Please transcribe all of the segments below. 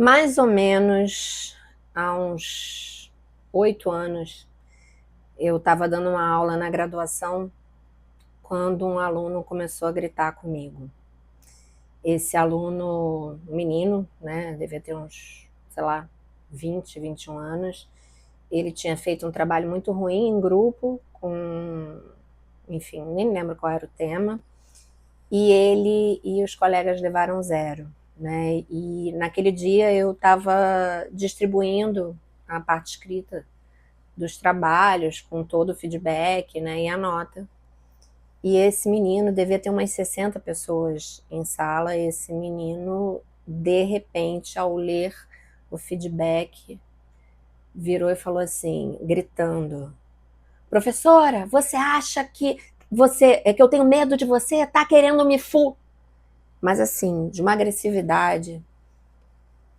Mais ou menos há uns 8 anos, eu estava dando uma aula na graduação quando um aluno começou a gritar comigo. Esse aluno, menino, né, devia ter uns, sei lá, 20, 21 anos, ele tinha feito um trabalho muito ruim em grupo, enfim, nem lembro qual era o tema, e ele e os colegas levaram 0. Né? E naquele dia eu estava distribuindo a parte escrita dos trabalhos, com todo o feedback, né, e a nota. E esse menino devia ter umas 60 pessoas em sala. Esse menino, de repente, ao ler o feedback, virou e falou assim, gritando: "Professora, você acha que eu tenho medo de você? Tá querendo me Mas assim, de uma agressividade.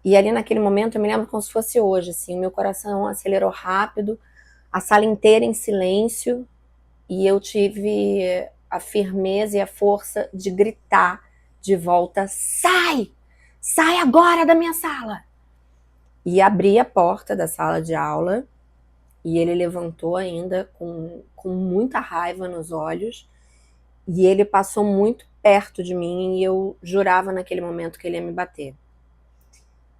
E ali naquele momento eu me lembro como se fosse hoje, assim, o meu coração acelerou rápido, a sala inteira em silêncio, e eu tive a firmeza e a força de gritar de volta: sai! Sai agora da minha sala! E abri a porta da sala de aula, e ele levantou ainda com muita raiva nos olhos, e ele passou muito perto de mim, e eu jurava naquele momento que ele ia me bater.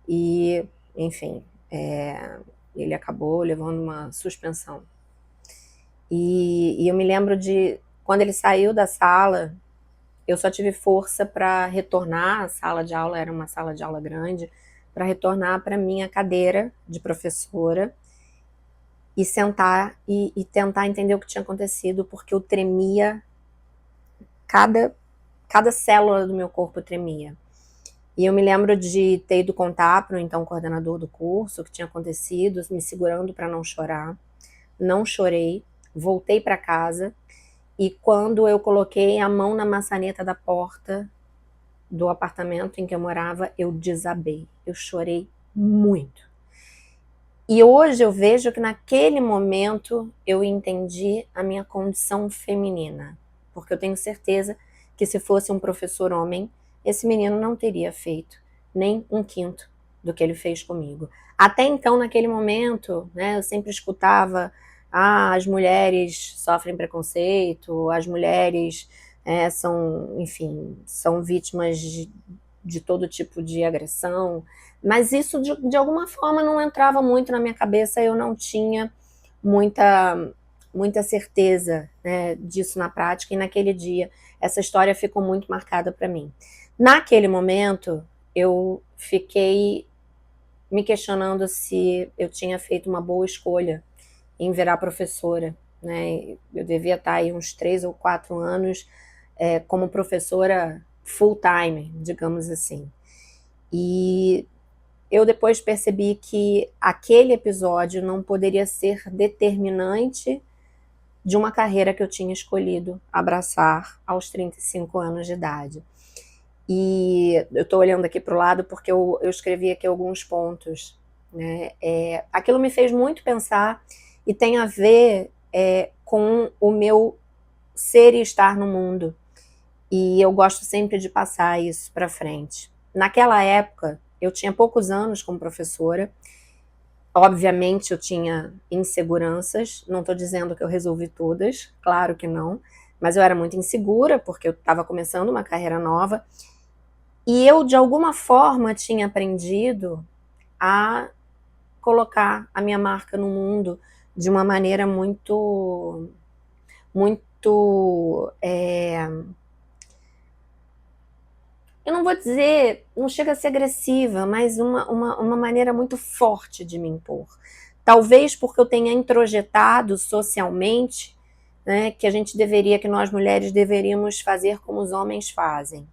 E, enfim, ele acabou levando uma suspensão. E eu me lembro de quando ele saiu da sala, eu só tive força para retornar. A sala de aula era uma sala de aula grande, para retornar para minha cadeira de professora e sentar e tentar entender o que tinha acontecido, porque eu tremia, cada célula do meu corpo tremia. E eu me lembro de ter ido contar para o então coordenador do curso o que tinha acontecido, me segurando para não chorar. Não chorei, voltei para casa, e quando eu coloquei a mão na maçaneta da porta do apartamento em que eu morava, eu desabei. Eu chorei muito. E hoje eu vejo que naquele momento eu entendi a minha condição feminina, porque eu tenho certeza que se fosse um professor homem, esse menino não teria feito nem 1/5 do que ele fez comigo. Até então, naquele momento, né, eu sempre escutava: as mulheres sofrem preconceito, as mulheres enfim, são vítimas de todo tipo de agressão, mas isso de alguma forma não entrava muito na minha cabeça. Eu não tinha muita certeza, né, disso na prática, e naquele dia essa história ficou muito marcada para mim. Naquele momento eu fiquei me questionando se eu tinha feito uma boa escolha em virar professora, né? Eu devia estar aí uns 3 ou 4 anos como professora full time, digamos assim. E eu depois percebi que aquele episódio não poderia ser determinante de uma carreira que eu tinha escolhido abraçar aos 35 anos de idade. E eu estou olhando aqui para o lado porque eu escrevi aqui alguns pontos, né? Aquilo me fez muito pensar e tem a ver com o meu ser e estar no mundo. E eu gosto sempre de passar isso para frente. Naquela época, eu tinha poucos anos como professora. Obviamente eu tinha inseguranças, não estou dizendo que eu resolvi todas, claro que não, mas eu era muito insegura porque eu estava começando uma carreira nova, e eu de alguma forma tinha aprendido a colocar a minha marca no mundo de uma maneira muito eu não vou dizer, não chega a ser agressiva, mas uma maneira muito forte de me impor. Talvez porque eu tenha introjetado socialmente, né, que nós mulheres deveríamos fazer como os homens fazem.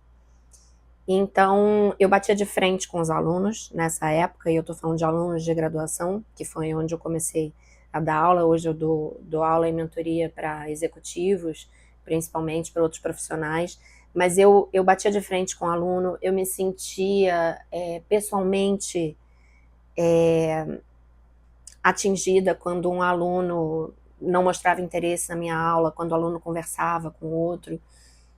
Então, eu batia de frente com os alunos nessa época, e eu estou falando de alunos de graduação, que foi onde eu comecei a dar aula. Hoje eu dou aula e mentoria para executivos, principalmente para outros profissionais, mas eu batia de frente com o aluno. Eu me sentia pessoalmente atingida quando um aluno não mostrava interesse na minha aula, quando o aluno conversava com o outro.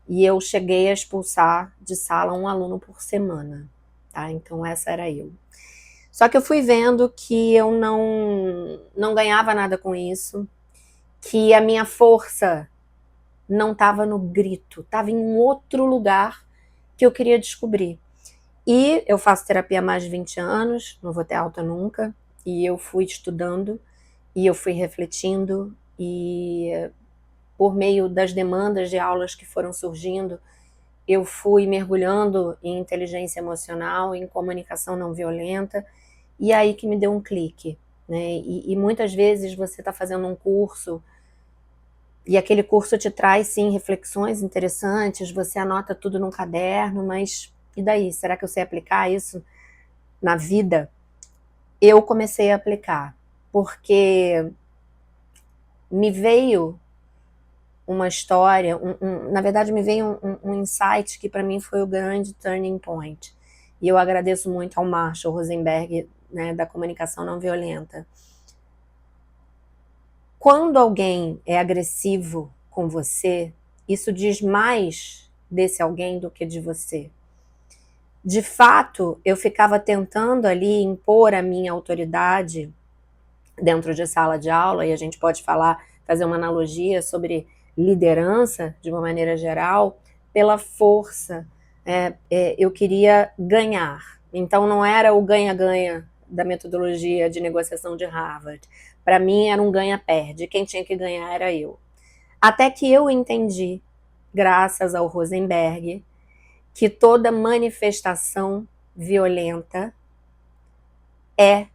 E eu cheguei a expulsar de sala um aluno por semana, tá? Então essa era eu. Só que eu fui vendo que eu não ganhava nada com isso, que a minha força não estava no grito, estava em um outro lugar que eu queria descobrir. E eu faço terapia há mais de 20 anos, não vou ter alta nunca, e eu fui estudando, e eu fui refletindo, e por meio das demandas de aulas que foram surgindo, eu fui mergulhando em inteligência emocional, em comunicação não violenta, e aí que me deu um clique, né? E muitas vezes você está fazendo um curso, e aquele curso te traz, sim, reflexões interessantes, você anota tudo num caderno, mas e daí? Será que eu sei aplicar isso na vida? Eu comecei a aplicar, porque me veio uma história, na verdade me veio um insight que para mim foi o grande turning point. E eu agradeço muito ao Marshall Rosenberg, né, da comunicação não violenta. Quando alguém é agressivo com você, isso diz mais desse alguém do que de você. De fato, eu ficava tentando ali impor a minha autoridade dentro de sala de aula, e a gente pode fazer uma analogia sobre liderança, de uma maneira geral, pela força. Eu queria ganhar. Então não era o ganha-ganha da metodologia de negociação de Harvard. Para mim era um ganha-perde. Quem tinha que ganhar era eu. Até que eu entendi, graças ao Rosenberg, que toda manifestação violenta é,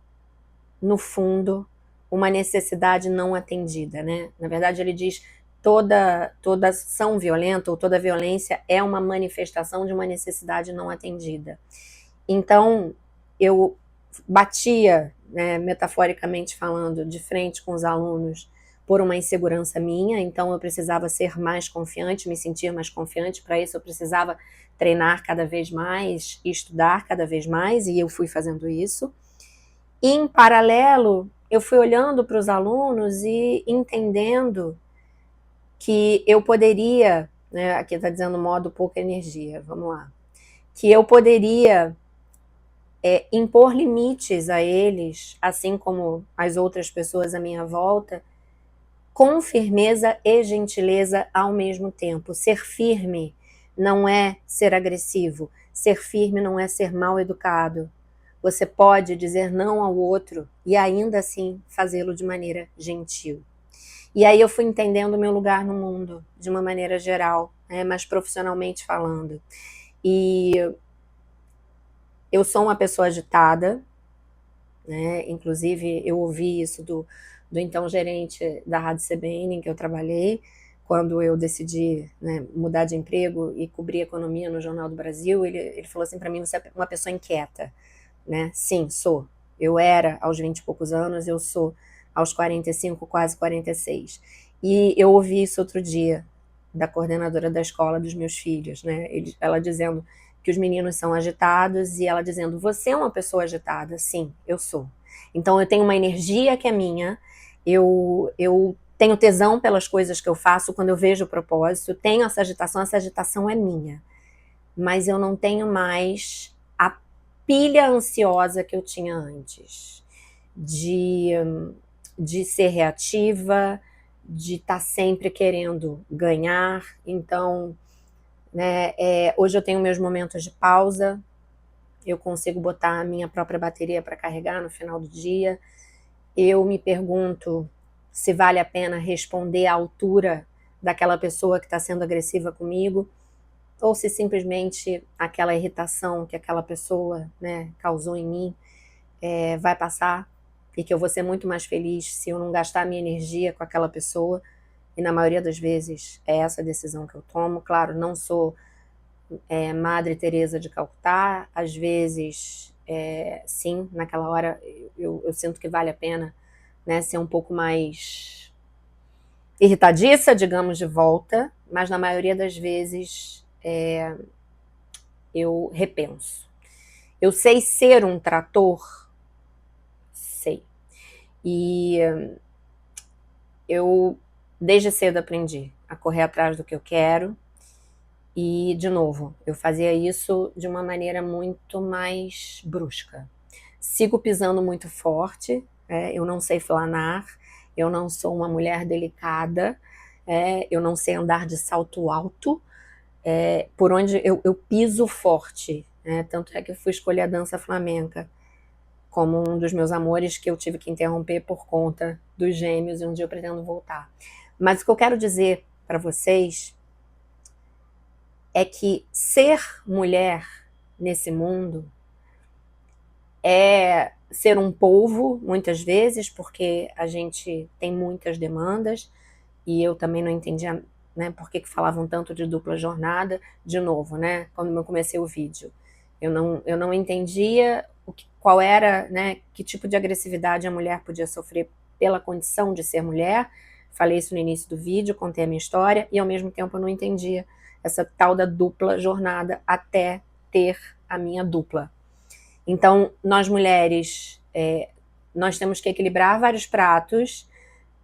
no fundo, uma necessidade não atendida, né? Na verdade, ele diz toda ação violenta ou toda violência é uma manifestação de uma necessidade não atendida. Então, eu batia, né, metaforicamente falando, de frente com os alunos por uma insegurança minha, então eu precisava ser mais confiante, me sentir mais confiante, para isso eu precisava treinar cada vez mais e estudar cada vez mais, e eu fui fazendo isso. E, em paralelo, eu fui olhando para os alunos e entendendo que eu poderia, né, aqui está dizendo modo pouca energia, vamos lá, que eu poderia impor limites a eles, assim como as outras pessoas à minha volta, com firmeza e gentileza ao mesmo tempo. Ser firme não é ser agressivo, ser firme não é ser mal educado. Você pode dizer não ao outro e ainda assim fazê-lo de maneira gentil. E aí eu fui entendendo o meu lugar no mundo, de uma maneira geral, né, mas profissionalmente falando. E eu sou uma pessoa agitada, né? Inclusive eu ouvi isso do então gerente da Rádio CBN, em que eu trabalhei, quando eu decidi, né, mudar de emprego e cobrir economia no Jornal do Brasil. Ele falou assim para mim: você é uma pessoa inquieta, né? Sim, sou. Eu era aos 20 e poucos anos, eu sou aos 45, quase 46. E eu ouvi isso outro dia, da coordenadora da escola dos meus filhos, né? Ela dizendo que os meninos são agitados e ela dizendo: você é uma pessoa agitada? Sim, eu sou. Então eu tenho uma energia que é minha, eu tenho tesão pelas coisas que eu faço quando eu vejo o propósito, tenho essa agitação é minha. Mas eu não tenho mais a pilha ansiosa que eu tinha antes, de ser reativa, de estar sempre querendo ganhar. Então, né, hoje eu tenho meus momentos de pausa, eu consigo botar a minha própria bateria para carregar no final do dia. Eu me pergunto se vale a pena responder à altura daquela pessoa que está sendo agressiva comigo, ou se simplesmente aquela irritação que aquela pessoa, né, causou em mim vai passar, e que eu vou ser muito mais feliz se eu não gastar minha energia com aquela pessoa. E na maioria das vezes é essa a decisão que eu tomo. Claro, não sou Madre Teresa de Calcutá, às vezes sim, naquela hora eu sinto que vale a pena, né, ser um pouco mais irritadiça, digamos, de volta, mas na maioria das vezes eu repenso. Eu sei ser um trator? Sei. E eu, desde cedo, aprendi a correr atrás do que eu quero. E, de novo, eu fazia isso de uma maneira muito mais brusca. sigo pisando muito forte, eu não sei flanar, eu não sou uma mulher delicada, eu não sei andar de salto alto, por onde eu piso forte, tanto é que eu fui escolher a dança flamenca como um dos meus amores que eu tive que interromper por conta dos gêmeos e um dia eu pretendo voltar. Mas o que eu quero dizer para vocês é que ser mulher nesse mundo é ser um polvo, muitas vezes, porque a gente tem muitas demandas, e eu também não entendia, né, por que falavam tanto de dupla jornada, de novo, né, quando eu comecei o vídeo. Eu não entendia qual era, né, que tipo de agressividade a mulher podia sofrer pela condição de ser mulher. Falei isso no início do vídeo, contei a minha história, e ao mesmo tempo eu não entendia essa tal da dupla jornada até ter a minha dupla. Então, nós mulheres, nós temos que equilibrar vários pratos,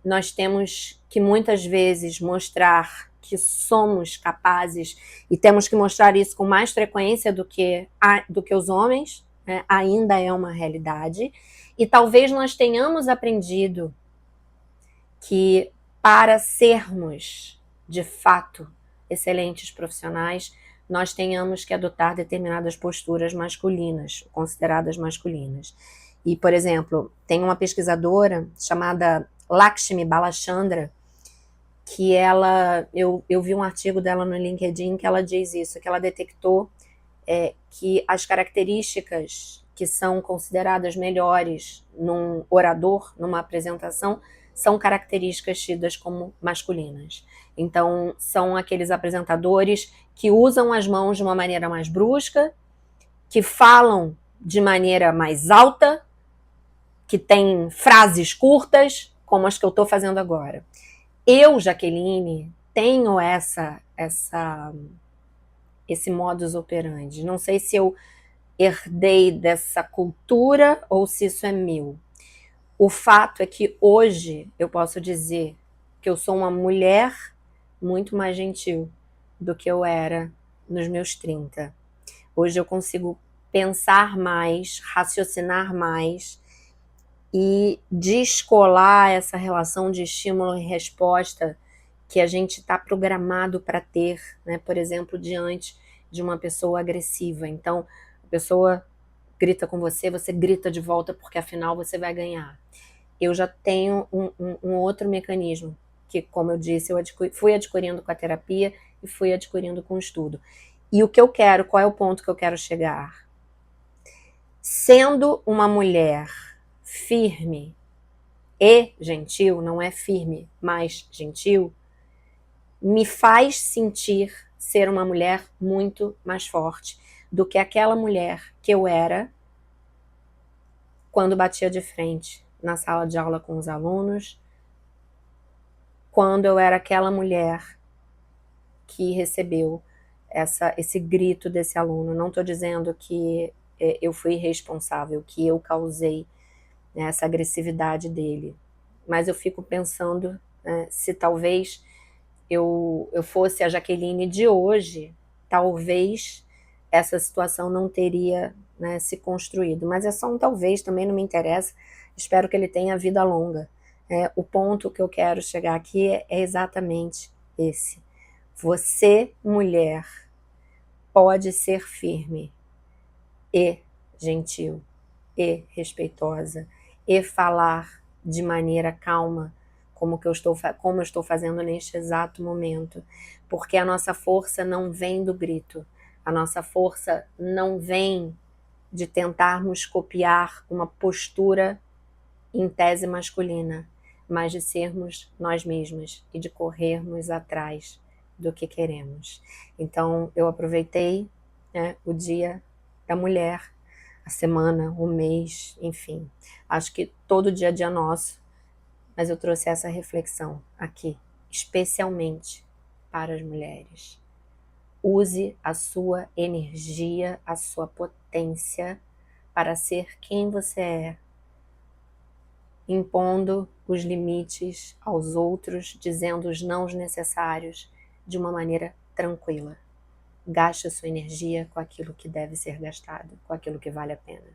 nós temos que muitas vezes mostrar que somos capazes e temos que mostrar isso com mais frequência do que os homens, né? Ainda é uma realidade. E talvez nós tenhamos aprendido que para sermos, de fato, excelentes profissionais, nós tenhamos que adotar determinadas posturas masculinas, consideradas masculinas. E, por exemplo, tem uma pesquisadora chamada Lakshmi Balachandra, que eu vi um artigo dela no LinkedIn que ela diz isso, que ela detectou que as características que são consideradas melhores num orador, numa apresentação, são características tidas como masculinas. Então, são aqueles apresentadores que usam as mãos de uma maneira mais brusca, que falam de maneira mais alta, que têm frases curtas, como as que eu estou fazendo agora. Eu, Jaqueline, tenho esse modus operandi. Não sei se eu herdei dessa cultura ou se isso é meu. O fato é que hoje eu posso dizer que eu sou uma mulher muito mais gentil do que eu era nos meus 30. Hoje eu consigo pensar mais, raciocinar mais e descolar essa relação de estímulo e resposta que a gente está programado para ter, né? Por exemplo, diante de uma pessoa agressiva. Então, a pessoa grita com você, você grita de volta porque afinal você vai ganhar. Eu já tenho um outro mecanismo que, como eu disse, fui adquirindo com a terapia e fui adquirindo com o estudo. E o que eu quero, qual é o ponto que eu quero chegar? Sendo uma mulher firme e gentil, não é firme, mas gentil, me faz sentir ser uma mulher muito mais forte do que aquela mulher que eu era quando batia de frente na sala de aula com os alunos, quando eu era aquela mulher que recebeu esse grito desse aluno. Não estou dizendo que eu fui responsável, que eu causei, né, essa agressividade dele, mas eu fico pensando, né, se talvez eu fosse a Jaqueline de hoje, talvez essa situação não teria, né, se construído. Mas é só um talvez, também não me interessa. Espero que ele tenha vida longa. O ponto que eu quero chegar aqui é exatamente esse. Você, mulher, pode ser firme e gentil e respeitosa e falar de maneira calma, como eu estou fazendo neste exato momento, porque a nossa força não vem do grito, a nossa força não vem de tentarmos copiar uma postura em tese masculina, mas de sermos nós mesmas e de corrermos atrás do que queremos. Então, eu aproveitei, né, o Dia da Mulher, a semana, o mês, enfim. Acho que todo dia é dia nosso, mas eu trouxe essa reflexão aqui, especialmente para as mulheres. Use a sua energia, a sua potência para ser quem você é, impondo os limites aos outros, dizendo os nãos necessários de uma maneira tranquila. Gaste a sua energia com aquilo que deve ser gastado, com aquilo que vale a pena.